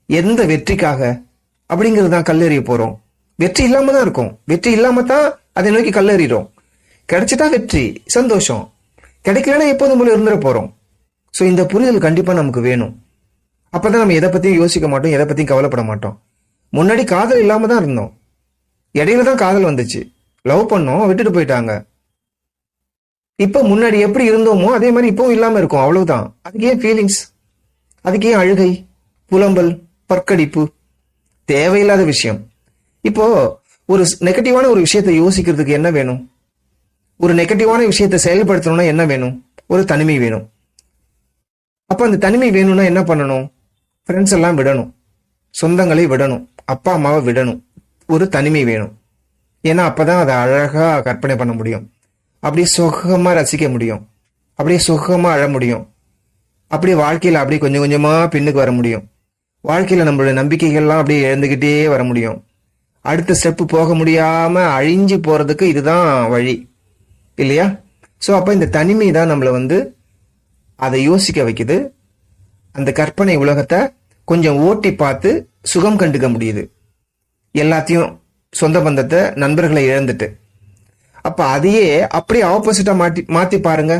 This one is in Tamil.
எந்த வெற்றிக்காக அப்படிங்கிறது தான் கல்லெறிய போறோம். வெற்றி இல்லாம தான் இருக்கும். வெற்றி இல்லாம தான் அதை நோக்கி கல்லெறிறோம். கிடைச்சிட்டா வெற்றி, சந்தோஷம். கிடைக்கலன்னா எப்போதும் போல இருந்துட போறோம். ஸோ இந்த புரிதல் கண்டிப்பா நமக்கு வேணும். அப்பதான் நம்ம எதை பத்தியும் யோசிக்க மாட்டோம், எதை பத்தியும் கவலைப்பட மாட்டோம். முன்னாடி காதல் இல்லாம தான் இருந்தோம். இடையில தான் காதல் வந்துச்சு. லவ் பண்ணோம், விட்டுட்டு போயிட்டாங்க. இப்ப முன்னாடி எப்படி இருந்தோமோ அதே மாதிரி இப்பவும் இல்லாம இருக்கும், அவ்வளவுதான். அதுக்கு ஏன் ஃபீலிங்ஸ்? அதுக்கு ஏன் அழுகை, புலம்பல், பற்கடிப்பு? தேவையில்லாத விஷயம். இப்போ ஒரு நெகட்டிவான ஒரு விஷயத்தை யோசிக்கிறதுக்கு என்ன வேணும்? ஒரு நெகட்டிவான விஷயத்தை செயல்படுத்தணும்னா என்ன வேணும்? ஒரு தனிமை வேணும். அப்ப அந்த தனிமை வேணும்னா என்ன பண்ணணும்? ஃப்ரெண்ட்ஸ் எல்லாம் விடணும், சொந்தங்களை விடணும், அப்பா அம்மாவை விடணும். ஒரு தனிமை வேணும். ஏன்னா அப்பதான் அதை அழகா கற்பனை பண்ண முடியும். அப்படியே சுகமா ரசிக்க முடியும், அப்படியே சுகமா அழ முடியும். அப்படியே வாழ்க்கையில அப்படியே கொஞ்சம் கொஞ்சமா பின்னுக்கு வர முடியும். வாழ்க்கையில நம்மளுடைய நம்பிக்கைகள்லாம் அப்படியே இழந்துகிட்டே வர முடியும். அடுத்த ஸ்டெப்பு போக முடியாம அழிஞ்சு போறதுக்கு இதுதான் வழி, இல்லையா? ஸோ அப்ப இந்த தனிமை தான் நம்மளை அதை யோசிக்க வைக்குது. அந்த கற்பனை உலகத்தை கொஞ்சம் ஓட்டி பார்த்து சுகம் கண்டுக்க முடியுது. எல்லாத்தையும், சொந்த பந்தத்தை, நண்பர்களை இழந்துட்டு. அப்ப அதையே அப்படியே ஆப்போசிட்டா மாத்தி பாருங்க.